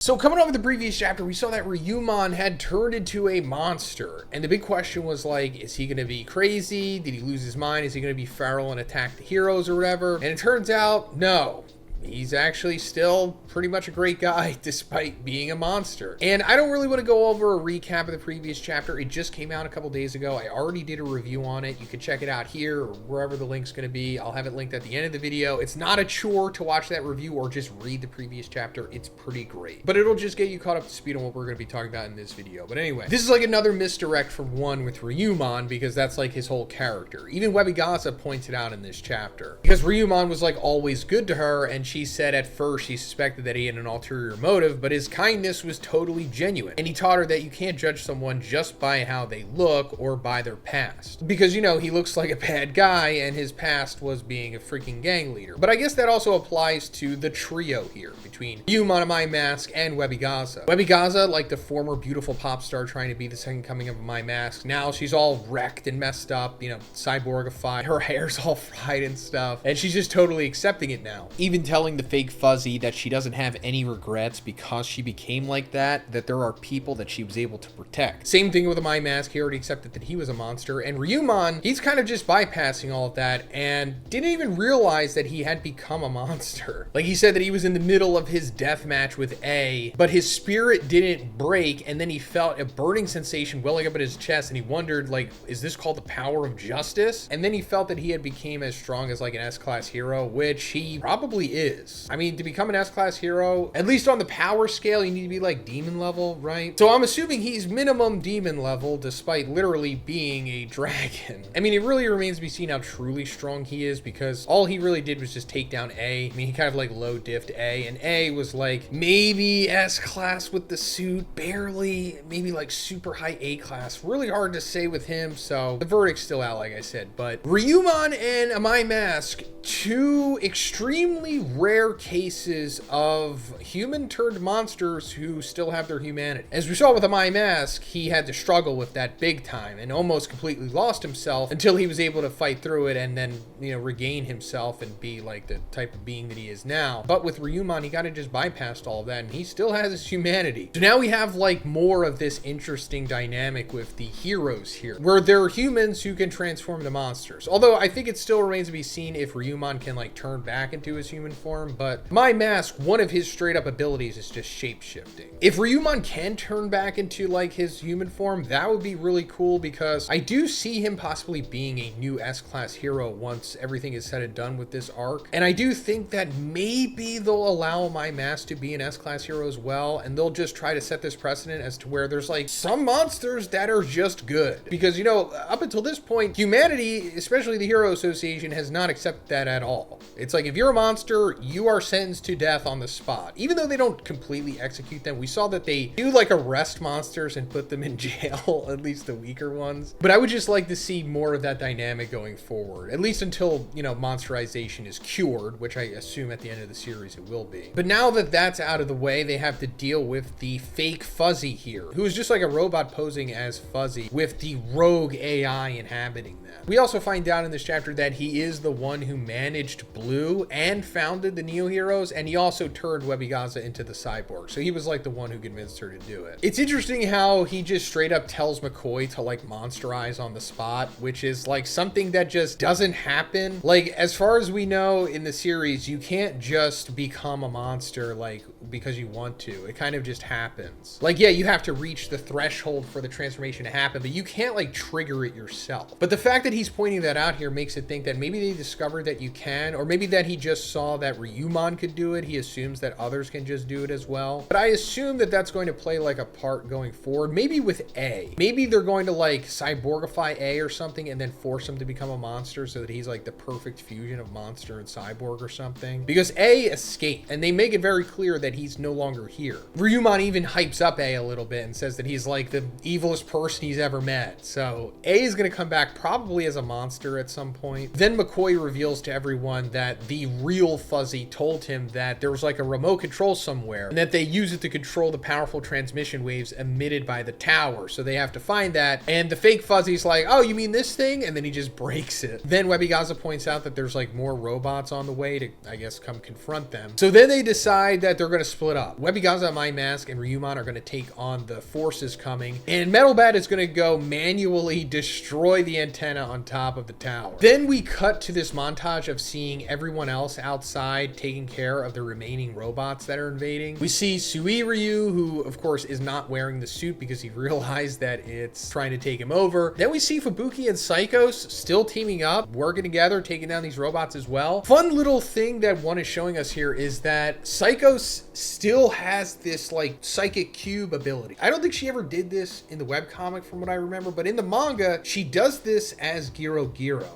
So coming off of the previous chapter, we saw that Ryuman had turned into a monster. And the big question was like, is he going to be crazy? Did he lose his mind? Is he going to be feral and attack the heroes or whatever? And it turns out, no. He's actually still pretty much a great guy despite being a monster. And I don't really want to go over a recap of the previous chapter. It just came out a couple days ago. I already did a review on it. You can check it out here or wherever the link's going to be. I'll have it linked at the end of the video. It's not a chore to watch that review or just read the previous chapter. It's pretty great. But it'll just get you caught up to speed on what we're going to be talking about in this video. But anyway, this is like another misdirect from one with Ryuman because that's like his whole character. Even Webigaza points it out in this chapter. Because Ryuman was like always good to her, and she said at first she suspected that he had an ulterior motive, but his kindness was totally genuine. And he taught her that you can't judge someone just by how they look or by their past. Because, you know, he looks like a bad guy and his past was being a freaking gang leader. But I guess that also applies to the trio here between Ryuman, My Mask, and Webigaza. Webigaza, like the former beautiful pop star trying to be the second coming of My Mask, now she's all wrecked and messed up, you know, cyborgified, her hair's all fried and stuff, and she's just totally accepting it now. Even telling the fake Fuzzy that she doesn't have any regrets because she became like that there are people that she was able to protect. Same thing with the My Mask. He already accepted that he was a monster, and Ryuman, he's kind of just bypassing all of that and didn't even realize that he had become a monster. Like, he said that he was in the middle of his death match with A, but his spirit didn't break, and then he felt a burning sensation welling up in his chest, and he wondered, like, is this called the power of justice? And then he felt that he had became as strong as like an S-class hero, which he probably is. I mean, to become an S-class hero, at least on the power scale, you need to be like demon level, right? So I'm assuming he's minimum demon level despite literally being a dragon. I mean, it really remains to be seen how truly strong he is because all he really did was just take down A. I mean, he kind of like low diffed A, and A was like maybe S-class with the suit, barely, maybe like super high A-class. Really hard to say with him, so the verdict's still out, like I said. But Ryuman and My Mask, two extremely rare cases of human turned monsters who still have their humanity. As we saw with the My Mask, he had to struggle with that big time and almost completely lost himself until he was able to fight through it and then, you know, regain himself and be like the type of being that he is now. But with Ryuman, he kind of just bypassed all of that and he still has his humanity. So now we have like more of this interesting dynamic with the heroes here, where they're humans who can transform into monsters. Although I think it still remains to be seen if Ryuman can like turn back into his human form, but My Mask, one of his straight up abilities is just shape-shifting. If Ryuman can turn back into like his human form, that would be really cool because I do see him possibly being a new S-class hero once everything is said and done with this arc. And I do think that maybe they'll allow My Mask to be an S-class hero as well, and they'll just try to set this precedent as to where there's like some monsters that are just good. Because, you know, up until this point, humanity, especially the Hero Association, has not accepted that at all. It's like if you're a monster, you are sentenced to death on the spot. Even though they don't completely execute them, we saw that they do like arrest monsters and put them in jail, at least the weaker ones. But I would just like to see more of that dynamic going forward, at least until, you know, monsterization is cured, which I assume at the end of the series it will be. But now that that's out of the way, they have to deal with the fake Fuzzy here, who is just like a robot posing as Fuzzy with the rogue AI inhabiting them. We also find out in this chapter that he is the one who managed Blue and founded the Neo Heroes, and he also turned Webigaza into the cyborg. So he was like the one who convinced her to do it. It's interesting how he just straight up tells McCoy to like monsterize on the spot, which is like something that just doesn't happen. Like, as far as we know in the series, you can't just become a monster like because you want to. It kind of just happens. Like, yeah, you have to reach the threshold for the transformation to happen, but you can't like trigger it yourself. But the fact that he's pointing that out here makes it think that maybe they discovered that you can, or maybe that he just saw that Ryuman could do it. He assumes that others can just do it as well. But I assume that that's going to play like a part going forward, maybe with A. Maybe they're going to like cyborgify A or something and then force him to become a monster so that he's like the perfect fusion of monster and cyborg or something. Because A escaped, and they make it very clear that he's no longer here. Ryuman even hypes up A a little bit and says that he's like the evilest person he's ever met. So A is going to come back probably as a monster at some point. Then McCoy reveals to everyone that the real Fuzzy told him that there was like a remote control somewhere and that they use it to control the powerful transmission waves emitted by the tower. So they have to find that. And the fake Fuzzy's like, oh, you mean this thing? And then he just breaks it. Then Webigaza points out that there's like more robots on the way to, I guess, come confront them. So then they decide that they're going to split up. Webigaza, Mind Mask, and Ryuman are going to take on the forces coming, and Metalbat is going to go manually destroy the antenna on top of the tower. Then we cut to this montage of seeing everyone else outside taking care of the remaining robots that are invading. We see Suiryu, who of course is not wearing the suit because he realized that it's trying to take him over. Then we see Fubuki and Psychos still teaming up, working together, taking down these robots as well. Fun little thing that one is showing us here is that Psychos still has this like psychic cube ability. I don't think she ever did this in the webcomic from what I remember, but in the manga, she does this as Giro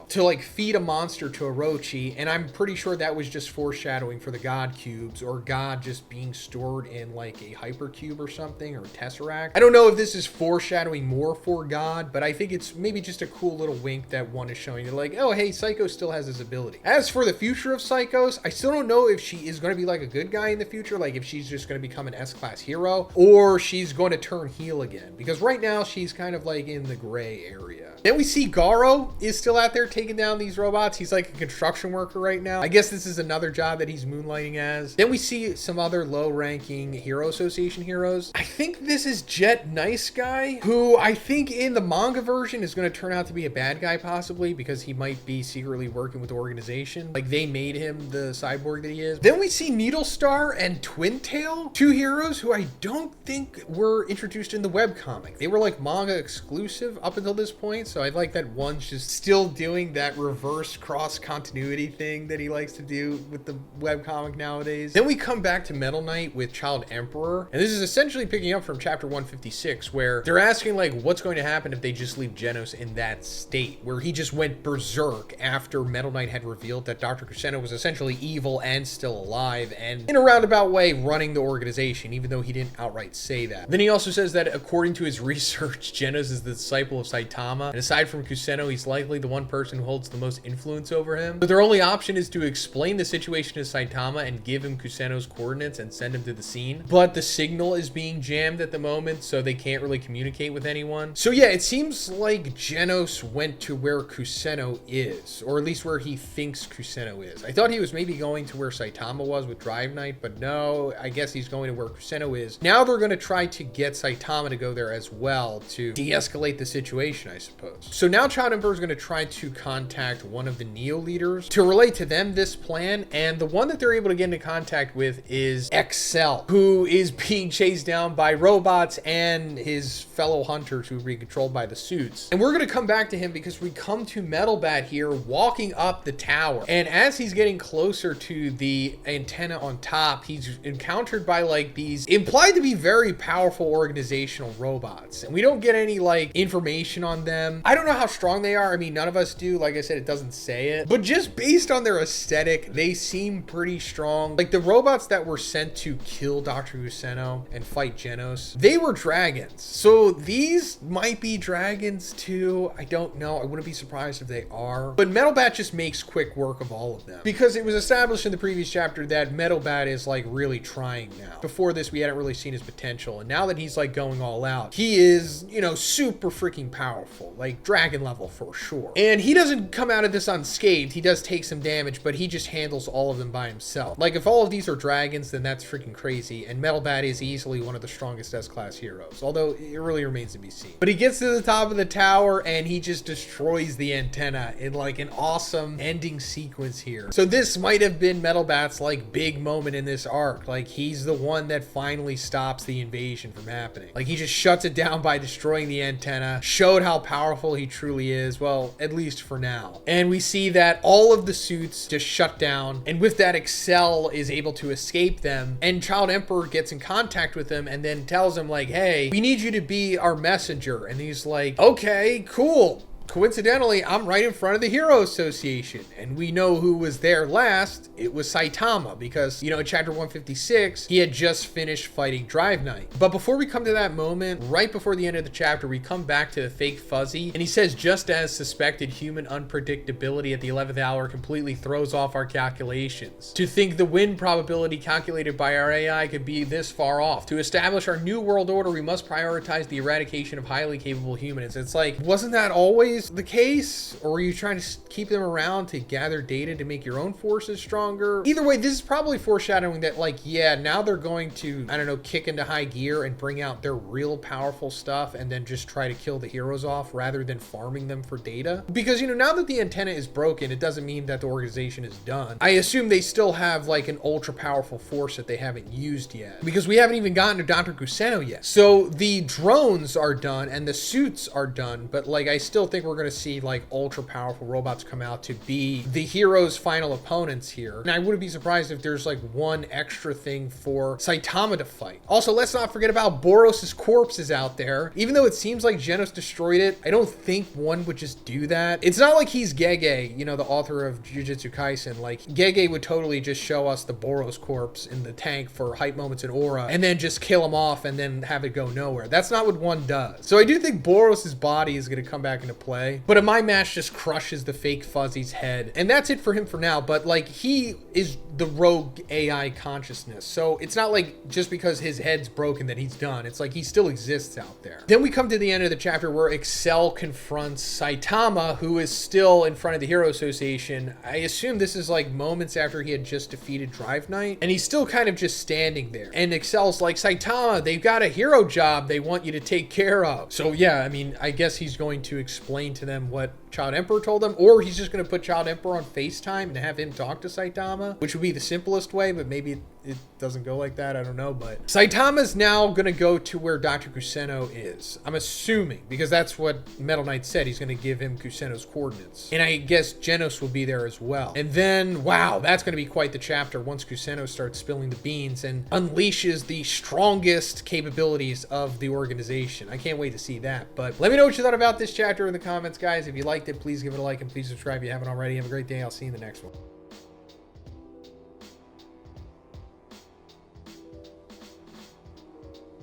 to like feed a monster to Orochi, and I'm pretty sure that was just foreshadowing for the God cubes, or God just being stored in like a hypercube or something, or a tesseract. I don't know if this is foreshadowing more for God, but I think it's maybe just a cool little wink that one is showing you, like, oh hey, Psycho still has his ability. As for the future of Psychos, I still don't know if she is going to be like a good guy in the future, like if she's just going to become an S-class hero, or she's going to turn heel again, because right now she's kind of like in the gray area. Then we see Garo is still out there taking down these robots. He's like a construction worker right now. I guess this is another job that he's moonlighting as. Then we see some other low-ranking Hero Association heroes. I think this is Jet Nice Guy, who I think in the manga version is going to turn out to be a bad guy possibly, because he might be secretly working with the organization. Like they made him the cyborg that he is. Then we see Needle Star and Twin Tail, two heroes who I don't think were introduced in the webcomic. They were like manga exclusive up until this point, so I like that one's just still doing that reverse cross continuity thing that he likes to do with the webcomic nowadays. Then we come back to Metal Knight with Child Emperor, and this is essentially picking up from chapter 156, where they're asking like what's going to happen if they just leave Genos in that state, where he just went berserk after Metal Knight had revealed that Dr. Kuseno was essentially evil and still alive, and in a roundabout way running the organization, even though he didn't outright say that. Then he also says that according to his research, Genos is the disciple of Saitama, and aside from Kuseno, he's likely the one person who holds the most influence over him. So their only option is to explain the situation to Saitama and give him Kuseno's coordinates and send him to the scene. But the signal is being jammed at the moment, so they can't really communicate with anyone. So yeah, it seems like Genos went to where Kuseno is, or at least where he thinks Kuseno is. I thought he was maybe going to where Saitama was with Drive Knight, but no, I guess he's going to where Kuseno is. Now they're going to try to get Saitama to go there as well to de-escalate the situation, I suppose. So now Child Emperor is going to try to contact one of the Neo leaders to relate to them this plan, and the one that they're able to get into contact with is Excel, who is being chased down by robots and his fellow hunters who are being controlled by the suits. And we're going to come back to him because we come to Metalbat here walking up the tower, and as he's getting closer to the antenna on top, he's encountered by like these implied to be very powerful organizational robots, and we don't get any like information on them. I don't know how strong they are. I mean, none of us do. Like I said, it doesn't say it, but just based on their aesthetic, they seem pretty strong. Like the robots that were sent to kill Dr. Kuseno and fight Genos, they were dragons. So these might be dragons too. I don't know. I wouldn't be surprised if they are. But Metalbat just makes quick work of all of them, because it was established in the previous chapter that Metalbat is like really trying now. Before this, we hadn't really seen his potential, and now that he's like going all out, he is, you know, super freaking powerful, like dragon level for sure. And he doesn't come out of this unscathed. He does take some damage, but he just handles all of them by himself. Like if all of these are dragons, then that's freaking crazy, and Metalbat is easily one of the strongest S-class heroes, although it really remains to be seen. But he gets to the top of the tower and he just destroys the antenna in like an awesome ending sequence here. So this might have been Metalbat's like big moment in this arc. Like he's the one that finally stops the invasion from happening. Like he just shuts it down by destroying the antenna, showed how powerful he truly is, well, at least for now. And we see that all of the suits just shut down, and with that, Excel is able to escape them, and Child Emperor gets in contact with him and then tells him like, hey, we need you to be our messenger. And he's like, okay, cool. Coincidentally, I'm right in front of the Hero Association, and we know who was there last. It was Saitama, because, you know, in chapter 156, he had just finished fighting Drive Knight. But before we come to that moment, right before the end of the chapter, we come back to the fake Fuzzy, and he says, just as suspected, human unpredictability at the 11th hour completely throws off our calculations. To think the win probability calculated by our AI could be this far off. To establish our new world order, we must prioritize the eradication of highly capable humans. It's like, wasn't that always always the case? Or were you trying to keep them around to gather data to make your own forces stronger? Either way, this is probably foreshadowing that, like, yeah, now they're going to, I don't know, kick into high gear and bring out their real powerful stuff and then just try to kill the heroes off rather than farming them for data. Because, you know, now that the antenna is broken, it doesn't mean that the organization is done. I assume they still have like an ultra powerful force that they haven't used yet, because we haven't even gotten to Dr. Kuseno yet. So the drones are done and the suits are done, but like I still think we're going to see like ultra powerful robots come out to be the heroes' final opponents here. And I wouldn't be surprised if there's like one extra thing for Saitama to fight. Also, let's not forget about Boros' corpse is out there. Even though it seems like Genos destroyed it, I don't think one would just do that. It's not like he's Gege, you know, the author of Jujutsu Kaisen. Like, Gege would totally just show us the Boros corpse in the tank for hype moments in Aura and then just kill him off and then have it go nowhere. That's not what one does. So I do think Boros' body is going to come back into play, but a Mind Mash just crushes the fake Fuzzy's head. And that's it for him for now, but like, he is the rogue AI consciousness. So it's not like just because his head's broken that he's done. It's like he still exists out there. Then we come to the end of the chapter where Excel confronts Saitama, who is still in front of the Hero Association. I assume this is like moments after he had just defeated Drive Knight, and he's still kind of just standing there. And Excel's like, Saitama, they've got a hero job they want you to take care of. So yeah, I mean, I guess he's going to explain to them what Child Emperor told them, or he's just going to put Child Emperor on FaceTime and have him talk to Saitama, which would be the simplest way, but maybe it doesn't go like that. I don't know, but Saitama's now going to go to where Dr. Kuseno is. I'm assuming, because that's what Metal Knight said. He's going to give him Kuseno's coordinates. And I guess Genos will be there as well. And then, wow, that's going to be quite the chapter once Kuseno starts spilling the beans and unleashes the strongest capabilities of the organization. I can't wait to see that. But let me know what you thought about this chapter in the comments, guys. If you liked it, please give it a like and please subscribe if you haven't already. Have a great day. I'll see you in the next one.